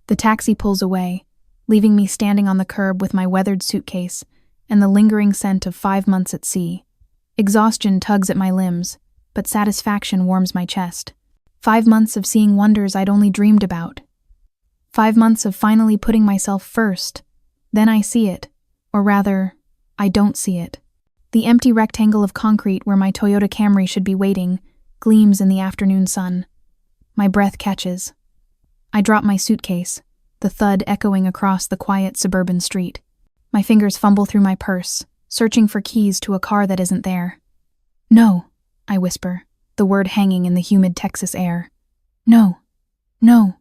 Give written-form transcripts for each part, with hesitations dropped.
The taxi pulls away, leaving me standing on the curb with my weathered suitcase and the lingering scent of 5 months at sea. Exhaustion tugs at my limbs, but satisfaction warms my chest. 5 months of seeing wonders I'd only dreamed about. 5 months of finally putting myself first. Then I see it, or rather, I don't see it. The empty rectangle of concrete where my Toyota Camry should be waiting gleams in the afternoon sun. My breath catches. I drop my suitcase, the thud echoing across the quiet suburban street. My fingers fumble through my purse, searching for keys to a car that isn't there. "No," I whisper, the word hanging in the humid Texas air. "No, no,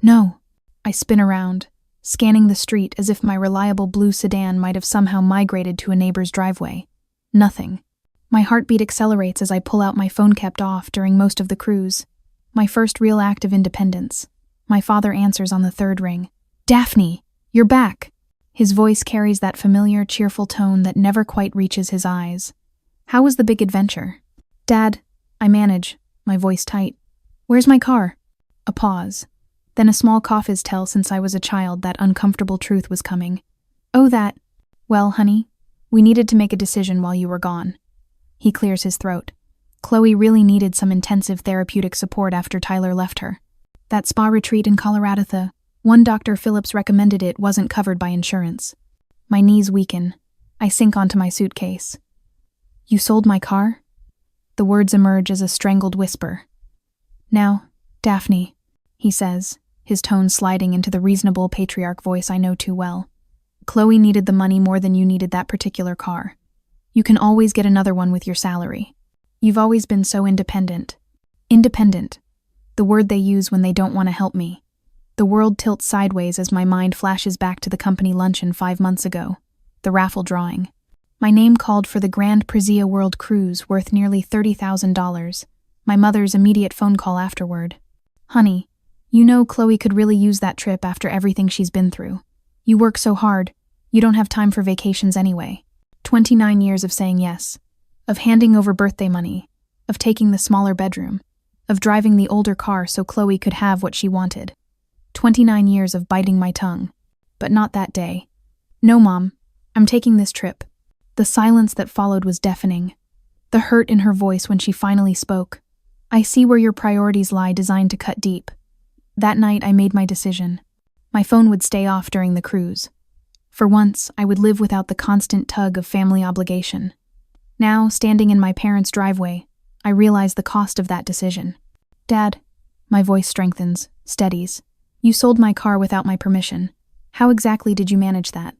no." I spin around, scanning the street as if my reliable blue sedan might have somehow migrated to a neighbor's driveway. Nothing. My heartbeat accelerates as I pull out my phone kept off during most of the cruise. My first real act of independence. My father answers on the third ring. "Daphne, you're back." His voice carries that familiar, cheerful tone that never quite reaches his eyes. "How was the big adventure?" "Dad," I manage, my voice tight. "Where's my car?" A pause. Then a small cough is tell since I was a child that uncomfortable truth was coming. "Oh, that. Well, honey, we needed to make a decision while you were gone." He clears his throat. Chloe really needed some intensive therapeutic support after Tyler left her. That spa retreat in Colorado, one Dr. Phillips recommended it, wasn't covered by insurance. My knees weaken. I sink onto my suitcase. "You sold my car?" The words emerge as a strangled whisper. "Now, Daphne," he says, his tone sliding into the reasonable patriarch voice I know too well. "Chloe needed the money more than you needed that particular car. You can always get another one with your salary. You've always been so independent." Independent. The word they use when they don't want to help me. The world tilts sideways as my mind flashes back to the company luncheon 5 months ago. The raffle drawing. My name called for the Grand Prezia World Cruise worth nearly $30,000. My mother's immediate phone call afterward. "Honey, you know Chloe could really use that trip after everything she's been through. You work so hard, you don't have time for vacations anyway." 29 years of saying yes. Of handing over birthday money. Of taking the smaller bedroom. Of driving the older car so Chloe could have what she wanted. 29 years of biting my tongue. But not that day. "No, Mom, I'm taking this trip." The silence that followed was deafening. The hurt in her voice when she finally spoke. "I see where your priorities lie, designed to cut deep." That night I made my decision. My phone would stay off during the cruise. For once, I would live without the constant tug of family obligation. Now, standing in my parents' driveway, I realize the cost of that decision. "Dad," my voice strengthens, steadies. "You sold my car without my permission. How exactly did you manage that?"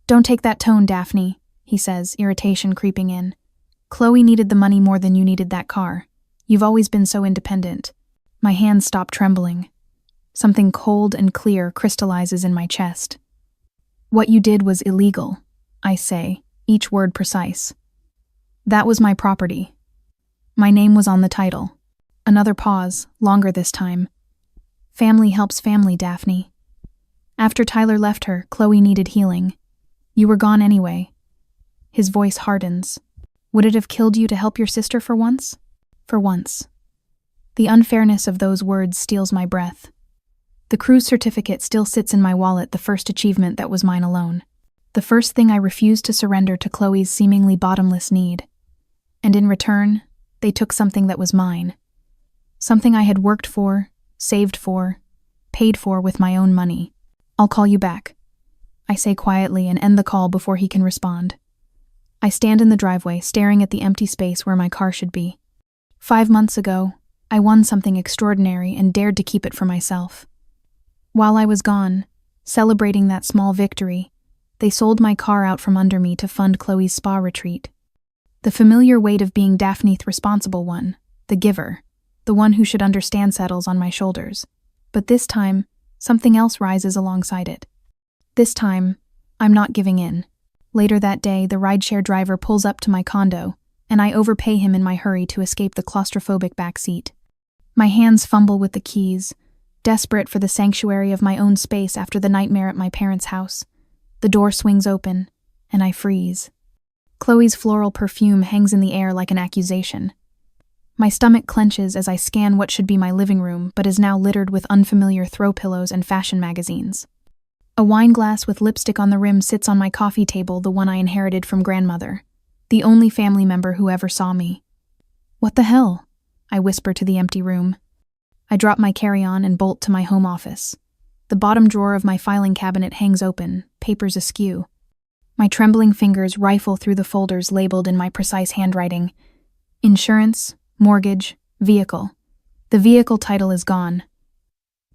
"Don't take that tone, Daphne," he says, irritation creeping in. "Chloe needed the money more than you needed that car. You've always been so independent." My hands stop trembling. Something cold and clear crystallizes in my chest. "What you did was illegal," I say, each word precise. "That was my property. My name was on the title." Another pause, longer this time. "Family helps family, Daphne. After Tyler left her, Chloe needed healing. You were gone anyway." His voice hardens. "Would it have killed you to help your sister for once?" For once. The unfairness of those words steals my breath. The cruise certificate still sits in my wallet, the first achievement that was mine alone. The first thing I refused to surrender to Chloe's seemingly bottomless need. And in return, they took something that was mine. Something I had worked for, saved for, paid for with my own money. "I'll call you back," I say quietly and end the call before he can respond. I stand in the driveway, staring at the empty space where my car should be. 5 months ago, I won something extraordinary and dared to keep it for myself. While I was gone, celebrating that small victory, they sold my car out from under me to fund Chloe's spa retreat. The familiar weight of being Daphne's responsible one, the giver, the one who should understand, settles on my shoulders. But this time, something else rises alongside it. This time, I'm not giving in. Later that day, the rideshare driver pulls up to my condo, and I overpay him in my hurry to escape the claustrophobic back seat. My hands fumble with the keys, desperate for the sanctuary of my own space after the nightmare at my parents' house. The door swings open, and I freeze. Chloe's floral perfume hangs in the air like an accusation. My stomach clenches as I scan what should be my living room but is now littered with unfamiliar throw pillows and fashion magazines. A wine glass with lipstick on the rim sits on my coffee table, the one I inherited from grandmother, the only family member who ever saw me. "What the hell?" I whisper to the empty room. I drop my carry-on and bolt to my home office. The bottom drawer of my filing cabinet hangs open, papers askew. My trembling fingers rifle through the folders labeled in my precise handwriting. Insurance, mortgage, vehicle. The vehicle title is gone.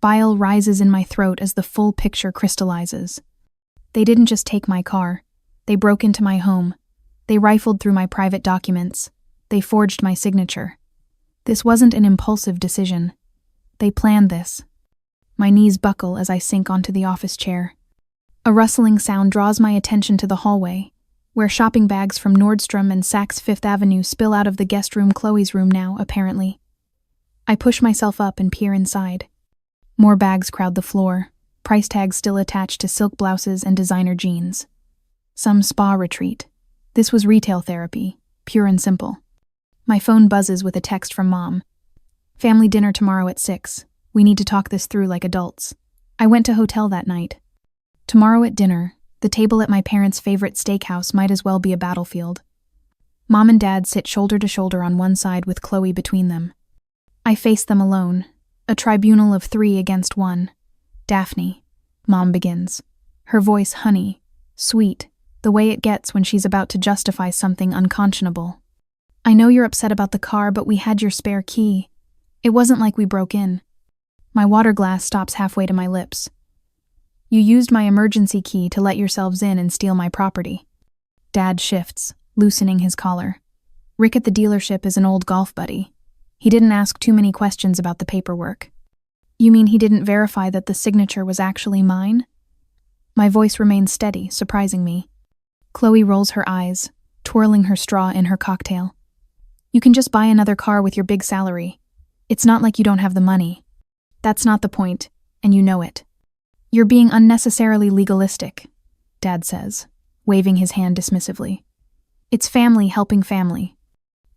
Bile rises in my throat as the full picture crystallizes. They didn't just take my car. They broke into my home. They rifled through my private documents. They forged my signature. This wasn't an impulsive decision. They planned this. My knees buckle as I sink onto the office chair. A rustling sound draws my attention to the hallway, where shopping bags from Nordstrom and Saks Fifth Avenue spill out of the guest room, Chloe's room now, apparently. I push myself up and peer inside. More bags crowd the floor, price tags still attached to silk blouses and designer jeans. Some spa retreat. This was retail therapy, pure and simple. My phone buzzes with a text from Mom. "Family dinner tomorrow at 6. We need to talk this through like adults." I went to hotel that night. Tomorrow at dinner, the table at my parents' favorite steakhouse might as well be a battlefield. Mom and Dad sit shoulder to shoulder on one side with Chloe between them. I face them alone, a tribunal of 3 against 1. "Daphne," Mom begins. Her voice honey, sweet, the way it gets when she's about to justify something unconscionable. "I know you're upset about the car, but we had your spare key. It wasn't like we broke in." My water glass stops halfway to my lips. "You used my emergency key to let yourselves in and steal my property." Dad shifts, loosening his collar. "Rick at the dealership is an old golf buddy. He didn't ask too many questions about the paperwork." "You mean he didn't verify that the signature was actually mine?" My voice remains steady, surprising me. Chloe rolls her eyes, twirling her straw in her cocktail. "You can just buy another car with your big salary. It's not like you don't have the money. That's not the point, and you know it." "You're being unnecessarily legalistic," Dad says, waving his hand dismissively. "It's family helping family."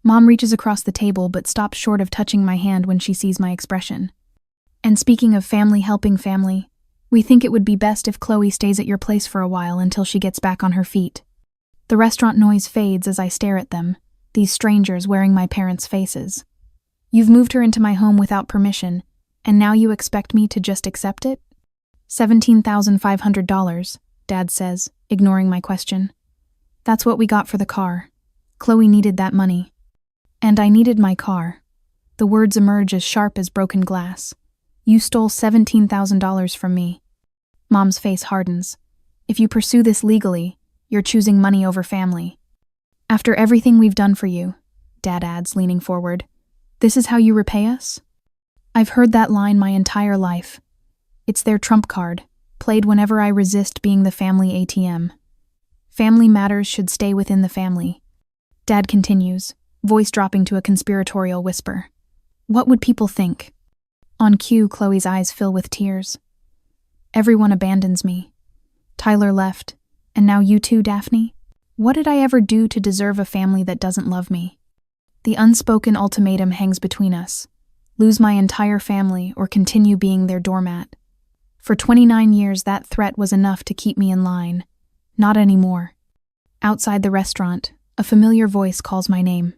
Mom reaches across the table but stops short of touching my hand when she sees my expression. "And speaking of family helping family, we think it would be best if Chloe stays at your place for a while until she gets back on her feet." The restaurant noise fades as I stare at them, these strangers wearing my parents' faces. "You've moved her into my home without permission, and now you expect me to just accept it?" $17,500, Dad says, ignoring my question. "That's what we got for the car. Chloe needed that money. And I needed my car." The words emerge as sharp as broken glass. "You stole $17,000 from me." Mom's face hardens. "If you pursue this legally, you're choosing money over family." "After everything we've done for you," Dad adds, leaning forward, "this is how you repay us?" I've heard that line my entire life. It's their trump card, played whenever I resist being the family ATM. Family matters should stay within the family. Dad continues, voice dropping to a conspiratorial whisper. "What would people think?" On cue, Chloe's eyes fill with tears. "Everyone abandons me. Tyler left, and now you too, Daphne? What did I ever do to deserve a family that doesn't love me?" The unspoken ultimatum hangs between us. Lose my entire family or continue being their doormat. For 29 years, that threat was enough to keep me in line. Not anymore. Outside the restaurant, a familiar voice calls my name.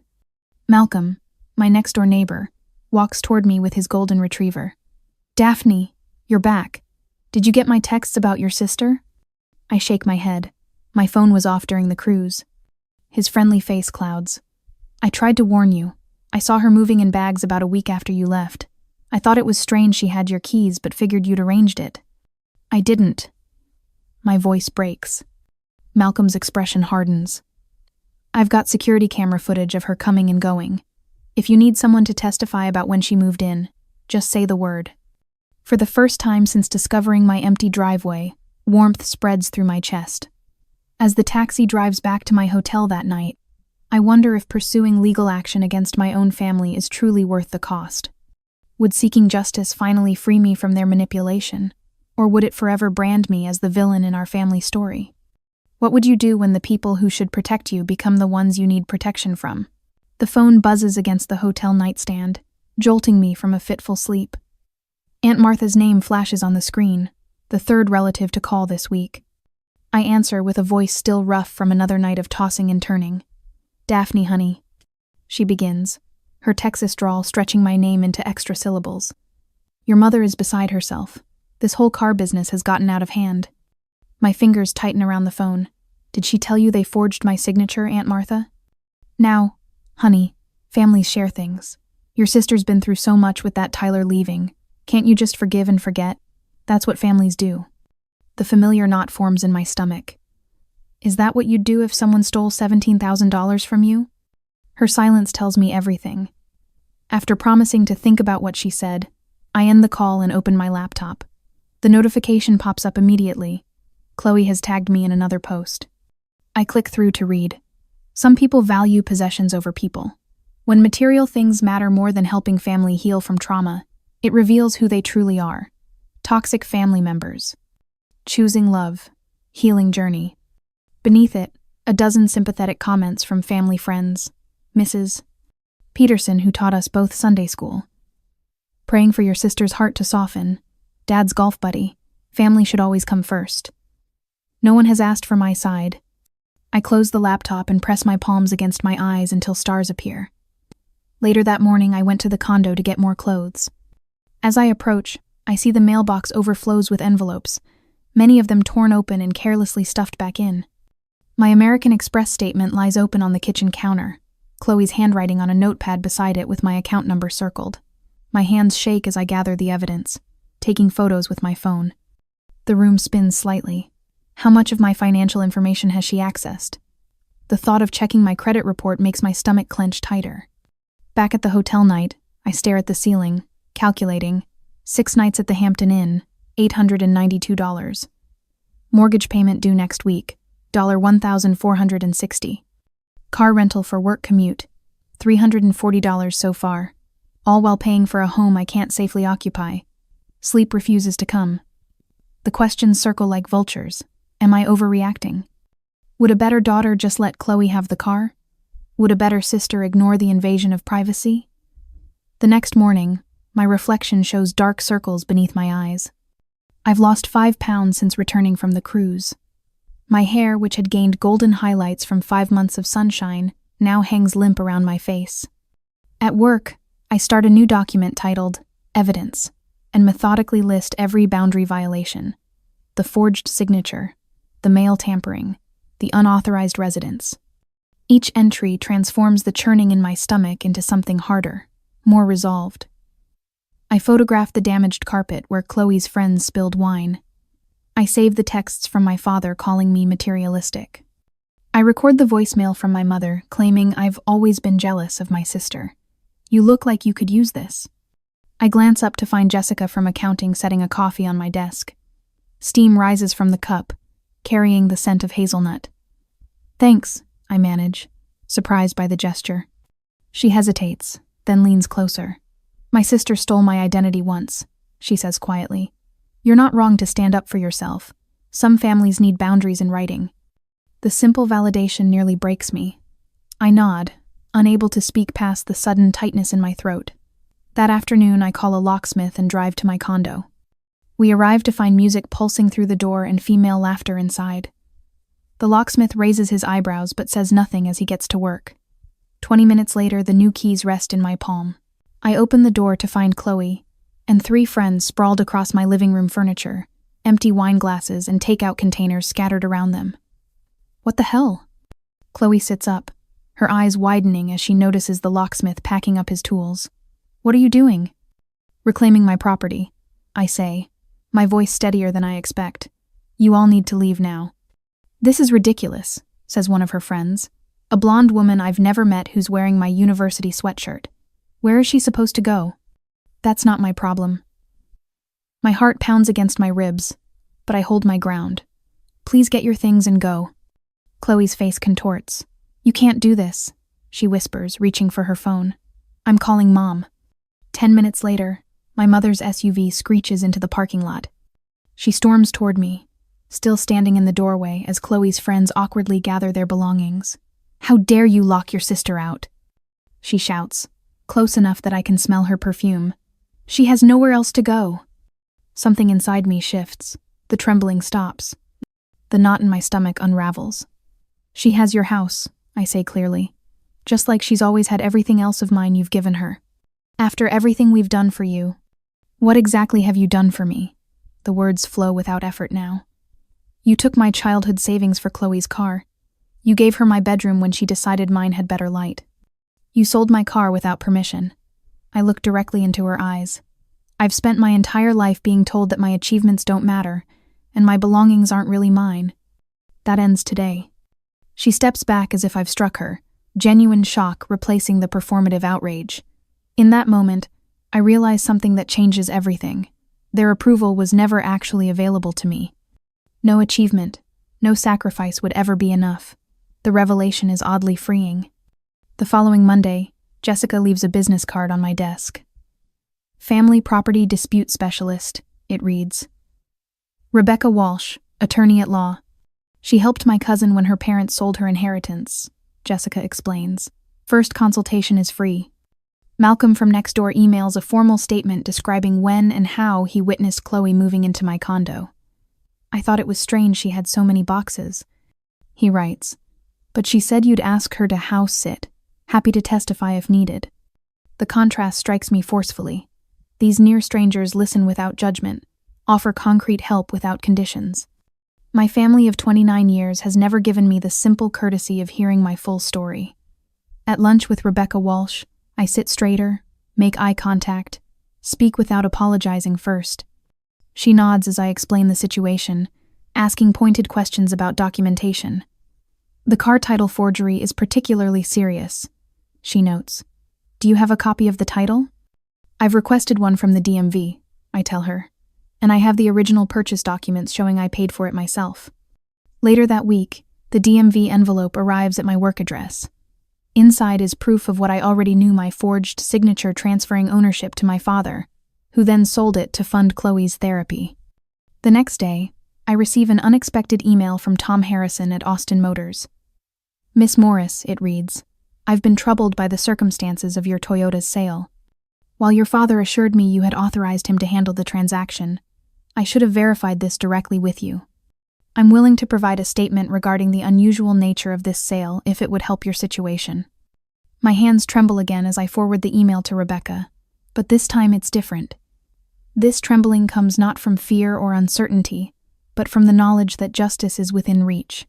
Malcolm, my next-door neighbor, walks toward me with his golden retriever. "Daphne, you're back. Did you get my texts about your sister?" I shake my head. My phone was off during the cruise. His friendly face clouds. "I tried to warn you. I saw her moving in bags about a week after you left. I thought it was strange she had your keys, but figured you'd arranged it." "I didn't." My voice breaks. Malcolm's expression hardens. "I've got security camera footage of her coming and going. If you need someone to testify about when she moved in, just say the word." For the first time since discovering my empty driveway, warmth spreads through my chest. As the taxi drives back to my hotel that night, I wonder if pursuing legal action against my own family is truly worth the cost. Would seeking justice finally free me from their manipulation, or would it forever brand me as the villain in our family story? What would you do when the people who should protect you become the ones you need protection from? The phone buzzes against the hotel nightstand, jolting me from a fitful sleep. Aunt Martha's name flashes on the screen, the third relative to call this week. I answer with a voice still rough from another night of tossing and turning. "Daphne, honey," she begins, her Texas drawl stretching my name into extra syllables. "Your mother is beside herself. This whole car business has gotten out of hand." My fingers tighten around the phone. "Did she tell you they forged my signature, Aunt Martha?" "Now, honey, families share things. Your sister's been through so much with that Tyler leaving. Can't you just forgive and forget? That's what families do." The familiar knot forms in my stomach. "Is that what you'd do if someone stole $17,000 from you?" Her silence tells me everything. After promising to think about what she said, I end the call and open my laptop. The notification pops up immediately. Chloe has tagged me in another post. I click through to read. Some people value possessions over people. When material things matter more than helping family heal from trauma, it reveals who they truly are. Toxic family members. Choosing love. Healing journey. Beneath it, a dozen sympathetic comments from family friends. Mrs. Peterson, who taught us both Sunday school. Praying for your sister's heart to soften. Dad's golf buddy. Family should always come first. No one has asked for my side. I close the laptop and press my palms against my eyes until stars appear. Later that morning, I went to the condo to get more clothes. As I approach, I see the mailbox overflows with envelopes, many of them torn open and carelessly stuffed back in. My American Express statement lies open on the kitchen counter, Chloe's handwriting on a notepad beside it with my account number circled. My hands shake as I gather the evidence, taking photos with my phone. The room spins slightly. How much of my financial information has she accessed? The thought of checking my credit report makes my stomach clench tighter. Back at the hotel night, I stare at the ceiling, calculating. 6 nights at the Hampton Inn, $892. Mortgage payment due next week, $1,460. Car rental for work commute, $340 so far, all while paying for a home I can't safely occupy. Sleep refuses to come. The questions circle like vultures. Am I overreacting? Would a better daughter just let Chloe have the car? Would a better sister ignore the invasion of privacy? The next morning, my reflection shows dark circles beneath my eyes. I've lost 5 pounds since returning from the cruise. My hair, which had gained golden highlights from 5 months of sunshine, now hangs limp around my face. At work, I start a new document titled Evidence and methodically list every boundary violation: the forged signature, the mail tampering, the unauthorized residence. Each entry transforms the churning in my stomach into something harder, more resolved. I photograph the damaged carpet where Chloe's friends spilled wine. I save the texts from my father calling me materialistic. I record the voicemail from my mother claiming I've always been jealous of my sister. "You look like you could use this." I glance up to find Jessica from accounting setting a coffee on my desk. Steam rises from the cup, carrying the scent of hazelnut. "Thanks," I manage, surprised by the gesture. She hesitates, then leans closer. "My sister stole my identity once," she says quietly. "You're not wrong to stand up for yourself. Some families need boundaries in writing." The simple validation nearly breaks me. I nod, unable to speak past the sudden tightness in my throat. That afternoon, I call a locksmith and drive to my condo. We arrive to find music pulsing through the door and female laughter inside. The locksmith raises his eyebrows but says nothing as he gets to work. 20 minutes later, the new keys rest in my palm. I open the door to find Chloe and 3 friends sprawled across my living room furniture, empty wine glasses and takeout containers scattered around them. "What the hell?" Chloe sits up, her eyes widening as she notices the locksmith packing up his tools. "What are you doing?" "Reclaiming my property," I say, my voice steadier than I expect. "You all need to leave now." "This is ridiculous," says one of her friends, a blonde woman I've never met who's wearing my university sweatshirt. "Where is she supposed to go?" "That's not my problem." My heart pounds against my ribs, but I hold my ground. "Please get your things and go." Chloe's face contorts. "You can't do this," she whispers, reaching for her phone. "I'm calling Mom." 10 minutes later, my mother's SUV screeches into the parking lot. She storms toward me, still standing in the doorway as Chloe's friends awkwardly gather their belongings. "How dare you lock your sister out?" she shouts, close enough that I can smell her perfume. She has nowhere else to go. Something inside me shifts. The trembling stops. The knot in my stomach unravels. She has your house, I say clearly. Just like she's always had everything else of mine you've given her. After everything we've done for you, what exactly have you done for me? The words flow without effort now. You took my childhood savings for Chloe's car. You gave her my bedroom when she decided mine had better light. You sold my car without permission. I look directly into her eyes. I've spent my entire life being told that my achievements don't matter, and my belongings aren't really mine. That ends today. She steps back as if I've struck her, genuine shock replacing the performative outrage. In that moment, I realize something that changes everything. Their approval was never actually available to me. No achievement, no sacrifice would ever be enough. The revelation is oddly freeing. The following Monday, Jessica leaves a business card on my desk. Family Property Dispute Specialist, it reads. Rebecca Walsh, attorney at law. She helped my cousin when her parents sold her inheritance, Jessica explains. First consultation is free. Malcolm from next door emails a formal statement describing when and how he witnessed Chloe moving into my condo. I thought it was strange she had so many boxes. He writes, but she said you'd ask her to house sit, happy to testify if needed. The contrast strikes me forcefully. These near strangers listen without judgment, offer concrete help without conditions. My family of 29 years has never given me the simple courtesy of hearing my full story. At lunch with Rebecca Walsh, I sit straighter, make eye contact, speak without apologizing first. She nods as I explain the situation, asking pointed questions about documentation. The car title forgery is particularly serious, she notes. Do you have a copy of the title? I've requested one from the DMV, I tell her, and I have the original purchase documents showing I paid for it myself. Later that week, the DMV envelope arrives at my work address. Inside is proof of what I already knew, my forged signature transferring ownership to my father, who then sold it to fund Chloe's therapy. The next day, I receive an unexpected email from Tom Harrison at Austin Motors. Miss Morris, it reads, I've been troubled by the circumstances of your Toyota's sale. While your father assured me you had authorized him to handle the transaction, I should have verified this directly with you. I'm willing to provide a statement regarding the unusual nature of this sale if it would help your situation. My hands tremble again as I forward the email to Rebecca, but this time it's different. This trembling comes not from fear or uncertainty, but from the knowledge that justice is within reach.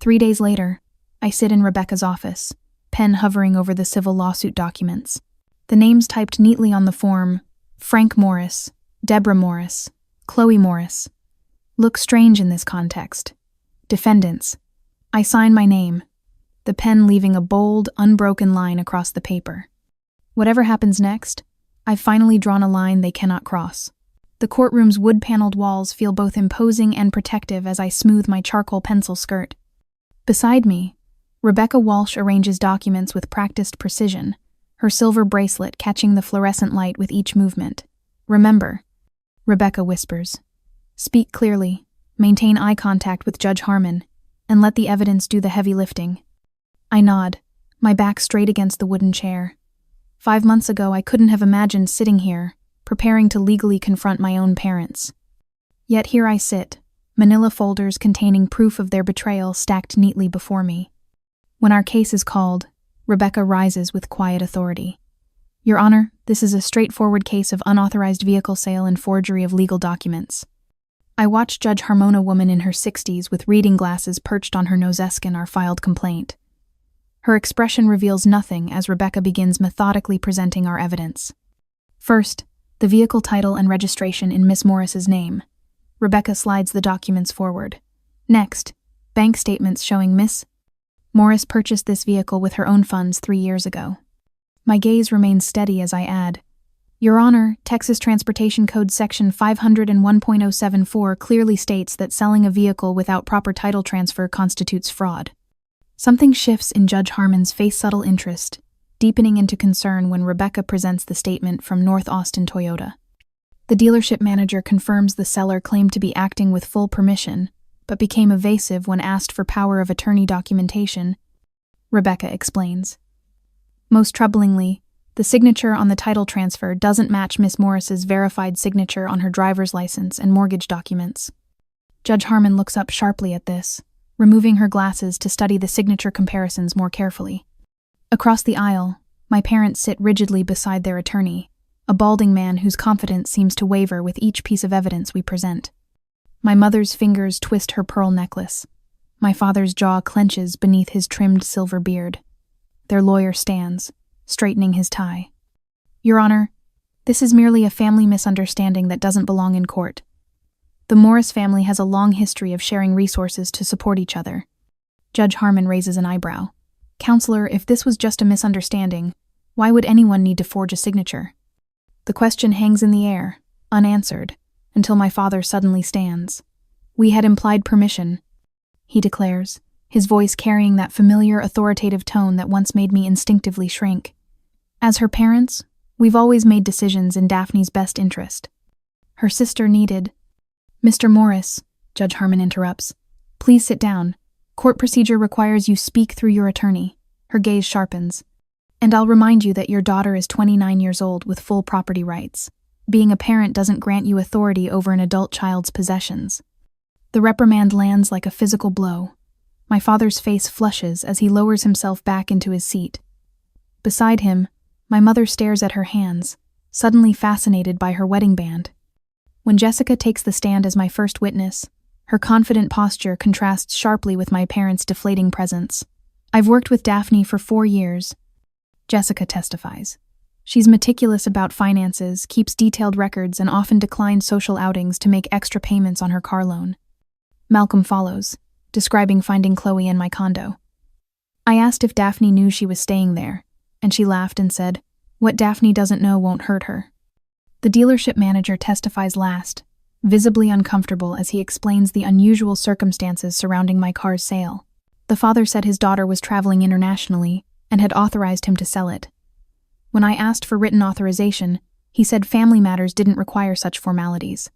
3 days later, I sit in Rebecca's office, pen hovering over the civil lawsuit documents. The names typed neatly on the form, Frank Morris, Deborah Morris, Chloe Morris, look strange in this context. Defendants. I sign my name, the pen leaving a bold, unbroken line across the paper. Whatever happens next, I've finally drawn a line they cannot cross. The courtroom's wood-paneled walls feel both imposing and protective as I smooth my charcoal pencil skirt. Beside me, Rebecca Walsh arranges documents with practiced precision, her silver bracelet catching the fluorescent light with each movement. Remember, Rebecca whispers. Speak clearly, maintain eye contact with Judge Harmon, and let the evidence do the heavy lifting. I nod, my back straight against the wooden chair. 5 months ago, I couldn't have imagined sitting here, preparing to legally confront my own parents. Yet here I sit, manila folders containing proof of their betrayal stacked neatly before me. When our case is called, Rebecca rises with quiet authority. Your Honor, this is a straightforward case of unauthorized vehicle sale and forgery of legal documents. I watch Judge Harmon, a woman in her 60s with reading glasses perched on her noseskin, our filed complaint. Her expression reveals nothing as Rebecca begins methodically presenting our evidence. First, the vehicle title and registration in Miss Morris's name. Rebecca slides the documents forward. Next, bank statements showing Miss Morris purchased this vehicle with her own funds 3 years ago. My gaze remains steady as I add, Your Honor, Texas Transportation Code Section 501.074 clearly states that selling a vehicle without proper title transfer constitutes fraud. Something shifts in Judge Harmon's face, subtle interest, deepening into concern when Rebecca presents the statement from North Austin Toyota. The dealership manager confirms the seller claimed to be acting with full permission, but became evasive when asked for power of attorney documentation. Rebecca explains. Most troublingly, the signature on the title transfer doesn't match Miss Morris's verified signature on her driver's license and mortgage documents. Judge Harmon looks up sharply at this, removing her glasses to study the signature comparisons more carefully. Across the aisle, my parents sit rigidly beside their attorney, a balding man whose confidence seems to waver with each piece of evidence we present. My mother's fingers twist her pearl necklace. My father's jaw clenches beneath his trimmed silver beard. Their lawyer stands, straightening his tie. Your Honor, this is merely a family misunderstanding that doesn't belong in court. The Morris family has a long history of sharing resources to support each other. Judge Harmon raises an eyebrow. Counselor, if this was just a misunderstanding, why would anyone need to forge a signature? The question hangs in the air, unanswered, until my father suddenly stands. We had implied permission, he declares, his voice carrying that familiar authoritative tone that once made me instinctively shrink. As her parents, we've always made decisions in Daphne's best interest. Her sister needed... Mr. Morris, Judge Harmon interrupts. Please sit down. Court procedure requires you speak through your attorney. Her gaze sharpens. And I'll remind you that your daughter is 29 years old with full property rights. Being a parent doesn't grant you authority over an adult child's possessions. The reprimand lands like a physical blow. My father's face flushes as he lowers himself back into his seat. Beside him, my mother stares at her hands, suddenly fascinated by her wedding band. When Jessica takes the stand as my first witness, her confident posture contrasts sharply with my parents' deflating presence. I've worked with Daphne for 4 years. Jessica testifies. She's meticulous about finances, keeps detailed records, and often declines social outings to make extra payments on her car loan. Malcolm follows, describing finding Chloe in my condo. I asked if Daphne knew she was staying there, and she laughed and said, "What Daphne doesn't know won't hurt her." The dealership manager testifies last, visibly uncomfortable as he explains the unusual circumstances surrounding my car's sale. The father said his daughter was traveling internationally and had authorized him to sell it. When I asked for written authorization, he said family matters didn't require such formalities.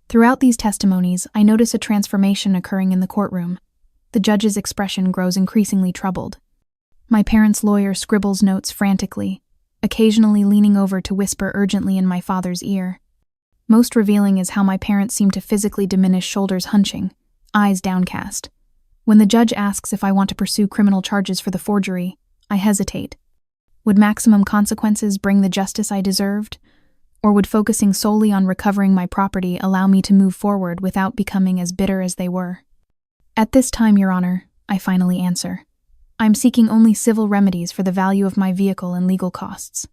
Throughout these testimonies, I notice a transformation occurring in the courtroom. The judge's expression grows increasingly troubled. My parents' lawyer scribbles notes frantically, occasionally leaning over to whisper urgently in my father's ear. Most revealing is how my parents seem to physically diminish, shoulders hunching, eyes downcast. When the judge asks if I want to pursue criminal charges for the forgery, I hesitate. Would maximum consequences bring the justice I deserved? Or would focusing solely on recovering my property allow me to move forward without becoming as bitter as they were? At this time, Your Honor, I finally answer. I'm seeking only civil remedies for the value of my vehicle and legal costs.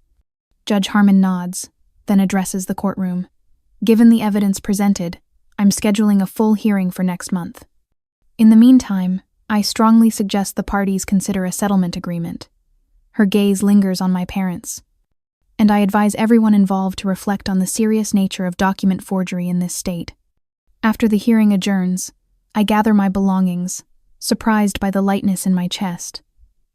Judge Harmon nods, then addresses the courtroom. Given the evidence presented, I'm scheduling a full hearing for next month. In the meantime, I strongly suggest the parties consider a settlement agreement. Her gaze lingers on my parents. And I advise everyone involved to reflect on the serious nature of document forgery in this state. After the hearing adjourns, I gather my belongings, surprised by the lightness in my chest.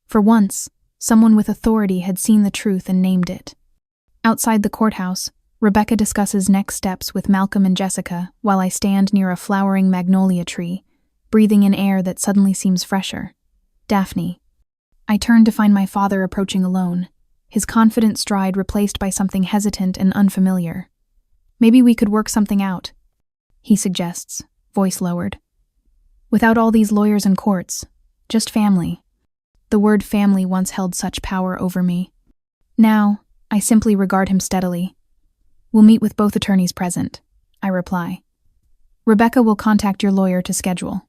For once, someone with authority had seen the truth and named it. Outside the courthouse, Rebecca discusses next steps with Malcolm and Jessica while I stand near a flowering magnolia tree, breathing in air that suddenly seems fresher. Daphne. I turn to find my father approaching alone, his confident stride replaced by something hesitant and unfamiliar. Maybe we could work something out, he suggests, voice lowered. Without all these lawyers and courts, just family. The word family once held such power over me. Now, I simply regard him steadily. We'll meet with both attorneys present, I reply. Rebecca will contact your lawyer to schedule.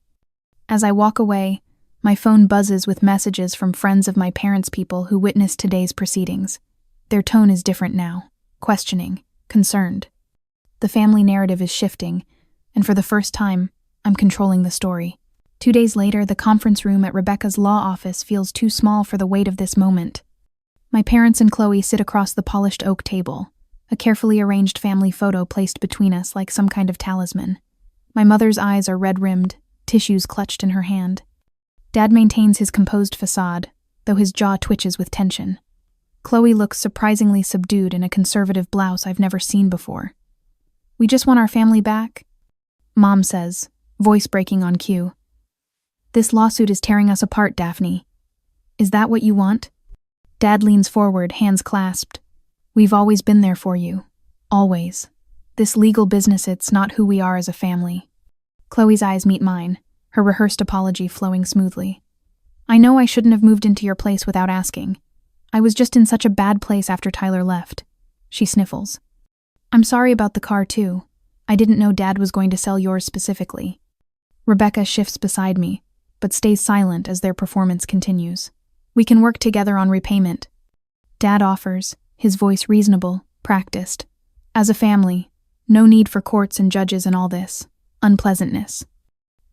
As I walk away, my phone buzzes with messages from friends of my parents' people who witnessed today's proceedings. Their tone is different now, questioning, concerned. The family narrative is shifting, and for the first time, I'm controlling the story. 2 days later, the conference room at Rebecca's law office feels too small for the weight of this moment. My parents and Chloe sit across the polished oak table, a carefully arranged family photo placed between us like some kind of talisman. My mother's eyes are red-rimmed, tissues clutched in her hand. Dad maintains his composed facade, though his jaw twitches with tension. Chloe looks surprisingly subdued in a conservative blouse I've never seen before. We just want our family back, Mom says, voice breaking on cue. This lawsuit is tearing us apart, Daphne. Is that what you want? Dad leans forward, hands clasped. We've always been there for you. Always. This legal business, it's not who we are as a family. Chloe's eyes meet mine, her rehearsed apology flowing smoothly. I know I shouldn't have moved into your place without asking. I was just in such a bad place after Tyler left. She sniffles. I'm sorry about the car too. I didn't know Dad was going to sell yours specifically. Rebecca shifts beside me, but stays silent as their performance continues. We can work together on repayment. Dad offers, his voice reasonable, practiced. As a family, no need for courts and judges and all this unpleasantness.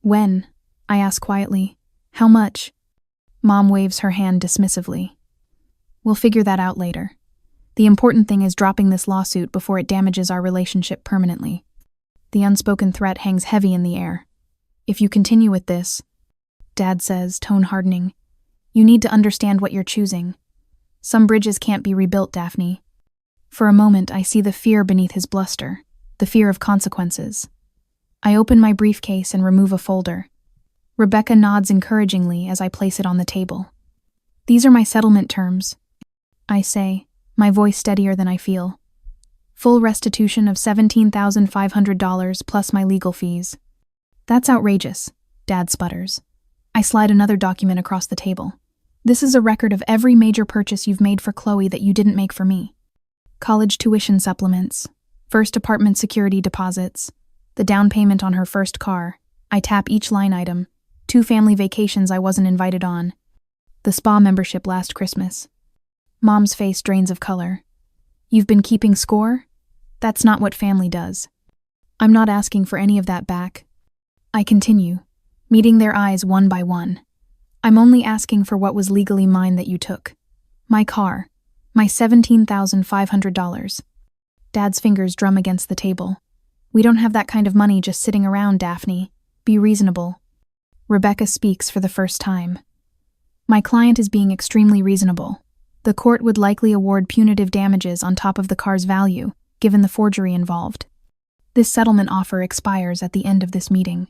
When? I ask quietly. How much? Mom waves her hand dismissively. We'll figure that out later. The important thing is dropping this lawsuit before it damages our relationship permanently. The unspoken threat hangs heavy in the air. If you continue with this, Dad says, tone hardening, you need to understand what you're choosing. Some bridges can't be rebuilt, Daphne. For a moment, I see the fear beneath his bluster, the fear of consequences. I open my briefcase and remove a folder. Rebecca nods encouragingly as I place it on the table. These are my settlement terms, I say, my voice steadier than I feel. Full restitution of $17,500 plus my legal fees. That's outrageous, Dad sputters. I slide another document across the table. This is a record of every major purchase you've made for Chloe that you didn't make for me. College tuition supplements, first apartment security deposits, the down payment on her first car. I tap each line item. 2 family vacations I wasn't invited on. The spa membership last Christmas. Mom's face drains of color. You've been keeping score? That's not what family does. I'm not asking for any of that back. I continue, meeting their eyes one by one. I'm only asking for what was legally mine that you took. My car. My $17,500. Dad's fingers drum against the table. We don't have that kind of money just sitting around, Daphne. Be reasonable. Rebecca speaks for the first time. My client is being extremely reasonable. The court would likely award punitive damages on top of the car's value, given the forgery involved. This settlement offer expires at the end of this meeting.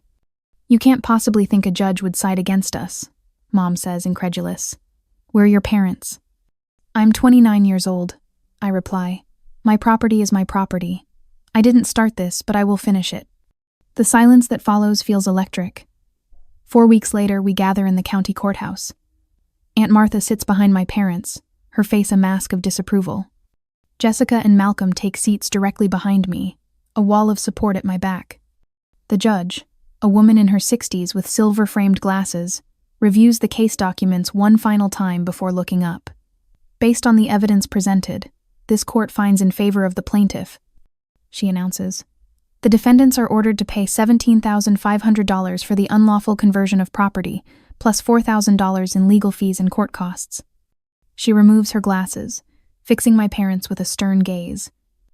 You can't possibly think a judge would side against us, Mom says, incredulous. We're your parents. I'm 29 years old, I reply. My property is my property. I didn't start this, but I will finish it. The silence that follows feels electric. 4 weeks later, we gather in the county courthouse. Aunt Martha sits behind my parents, her face a mask of disapproval. Jessica and Malcolm take seats directly behind me, a wall of support at my back. The judge, a woman in her 60s with silver-framed glasses, reviews the case documents one final time before looking up. Based on the evidence presented, this court finds in favor of the plaintiff, she announces. The defendants are ordered to pay $17,500 for the unlawful conversion of property, plus $4,000 in legal fees and court costs. She removes her glasses, fixing my parents with a stern gaze.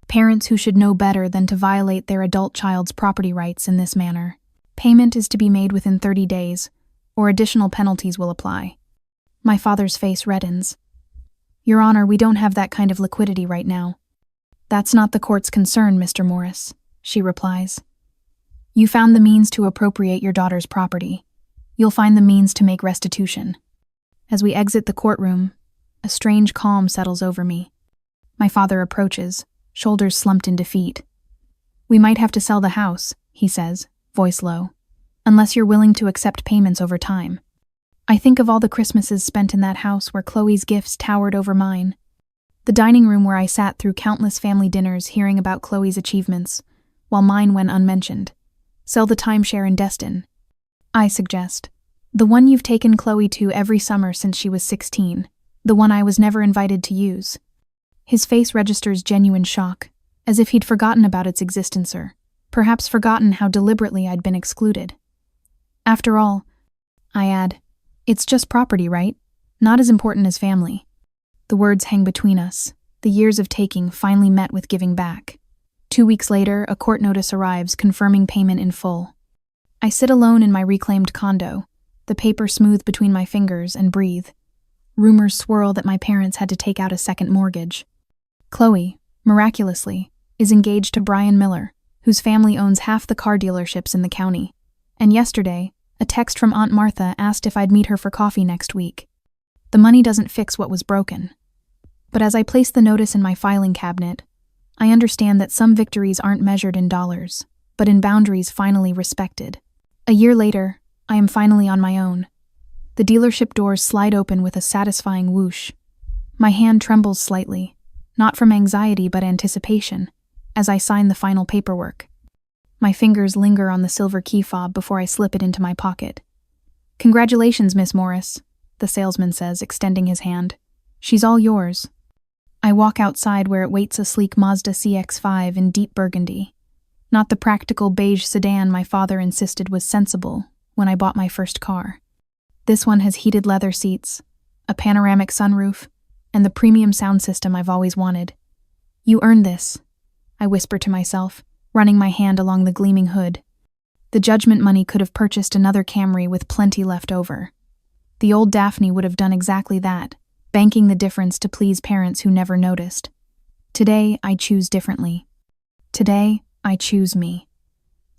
Parents who should know better than to violate their adult child's property rights in this manner. Payment is to be made within 30 days, or additional penalties will apply. My father's face reddens. Your Honor, we don't have that kind of liquidity right now. That's not the court's concern, Mr. Morris, she replies. You found the means to appropriate your daughter's property. You'll find the means to make restitution. As we exit the courtroom, a strange calm settles over me. My father approaches, shoulders slumped in defeat. We might have to sell the house, he says, voice low, unless you're willing to accept payments over time. I think of all the Christmases spent in that house where Chloe's gifts towered over mine. The dining room where I sat through countless family dinners hearing about Chloe's achievements, while mine went unmentioned. Sell the timeshare in Destin. I suggest. The one you've taken Chloe to every summer since she was 16. The one I was never invited to use. His face registers genuine shock, as if he'd forgotten about its existence or perhaps forgotten how deliberately I'd been excluded. After all, I add, it's just property, right? Not as important as family. The words hang between us, the years of taking finally met with giving back. 2 weeks later, a court notice arrives confirming payment in full. I sit alone in my reclaimed condo, the paper smooth between my fingers, and breathe. Rumors swirl that my parents had to take out a second mortgage. Chloe, miraculously, is engaged to Brian Miller, whose family owns half the car dealerships in the county. And yesterday, a text from Aunt Martha asked if I'd meet her for coffee next week. The money doesn't fix what was broken, But as I place the notice in my filing cabinet, I understand that some victories aren't measured in dollars, but in boundaries finally respected. A year later, I am finally on my own. The dealership doors slide open with a satisfying whoosh. My hand trembles slightly, not from anxiety but anticipation, as I sign the final paperwork. My fingers linger on the silver key fob before I slip it into my pocket. "Congratulations, Miss Morris," the salesman says, extending his hand. "She's all yours." I walk outside where it waits a sleek Mazda CX-5 in deep burgundy. Not the practical beige sedan my father insisted was sensible when I bought my first car. This one has heated leather seats, a panoramic sunroof, and the premium sound system I've always wanted. "You earned this," I whisper to myself, running my hand along the gleaming hood. The judgment money could have purchased another Camry with plenty left over. The old Daphne would have done exactly that, banking the difference to please parents who never noticed. Today, I choose differently. Today, I choose me.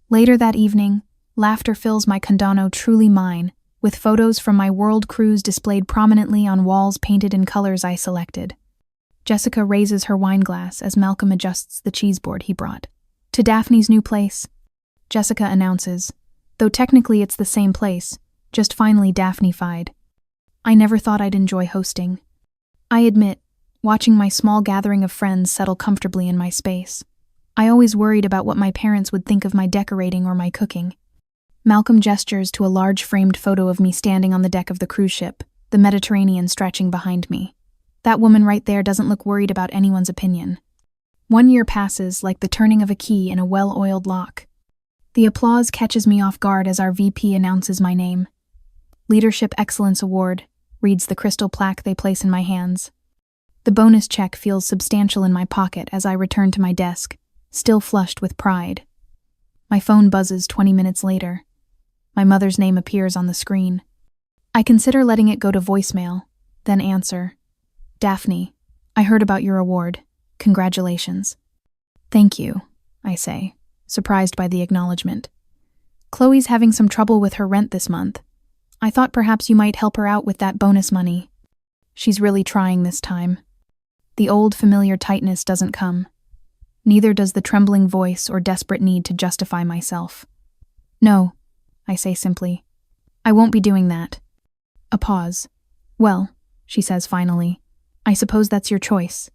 Later that evening, laughter fills my condano truly mine, with photos from my world cruise displayed prominently on walls painted in colors I selected. Jessica raises her wine glass as Malcolm adjusts the cheese board he brought. "To Daphne's new place," Jessica announces, though technically it's the same place, just finally Daphne-fied. I never thought I'd enjoy hosting. I admit, watching my small gathering of friends settle comfortably in my space. I always worried about what my parents would think of my decorating or my cooking. Malcolm gestures to a large framed photo of me standing on the deck of the cruise ship, the Mediterranean stretching behind me. That woman right there doesn't look worried about anyone's opinion. 1 year passes like the turning of a key in a well-oiled lock. The applause catches me off guard as our VP announces my name. "Leadership Excellence Award," reads the crystal plaque they place in my hands. The bonus check feels substantial in my pocket as I return to my desk, still flushed with pride. My phone buzzes 20 minutes later. My mother's name appears on the screen. I consider letting it go to voicemail, then answer. "Daphne, I heard about your award. Congratulations." "Thank you," I say, surprised by the acknowledgement. "Chloe's having some trouble with her rent this month. I thought perhaps you might help her out with that bonus money. She's really trying this time." The old familiar tightness doesn't come. Neither does the trembling voice or desperate need to justify myself. "No," I say simply. "I won't be doing that." A pause. "Well," she says finally, "I suppose that's your choice."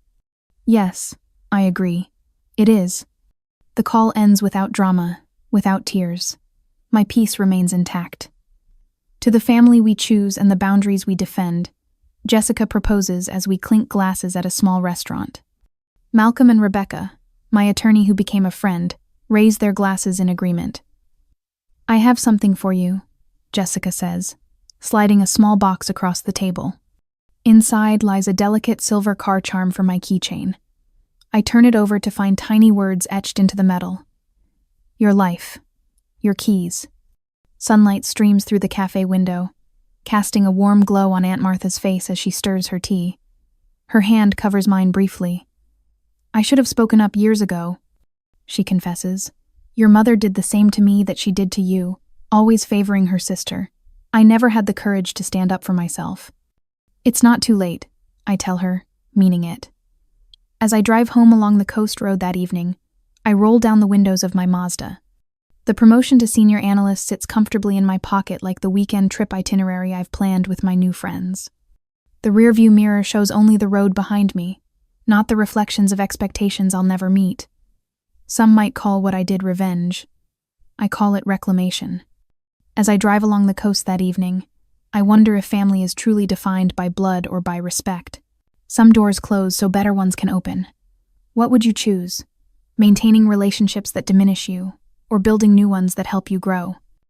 "Yes," I agree. "It is." The call ends without drama, without tears. My peace remains intact. To the family we choose and the boundaries we defend, Jessica proposes as we clink glasses at a small restaurant. Malcolm and Rebecca, my attorney who became a friend, raise their glasses in agreement. "I have something for you," Jessica says, sliding a small box across the table. Inside lies a delicate silver car charm for my keychain. I turn it over to find tiny words etched into the metal. "Your life. Your keys." Sunlight streams through the cafe window, casting a warm glow on Aunt Martha's face as she stirs her tea. Her hand covers mine briefly. "I should have spoken up years ago," she confesses. "Your mother did the same to me that she did to you, always favoring her sister. I never had the courage to stand up for myself." "It's not too late," I tell her, meaning it. As I drive home along the coast road that evening, I roll down the windows of my Mazda. The promotion to senior analyst sits comfortably in my pocket like the weekend trip itinerary I've planned with my new friends. The rearview mirror shows only the road behind me, not the reflections of expectations I'll never meet. Some might call what I did revenge. I call it reclamation. As I drive along the coast that evening, I wonder if family is truly defined by blood or by respect. Some doors close so better ones can open. What would you choose? Maintaining relationships that diminish you, or building new ones that help you grow?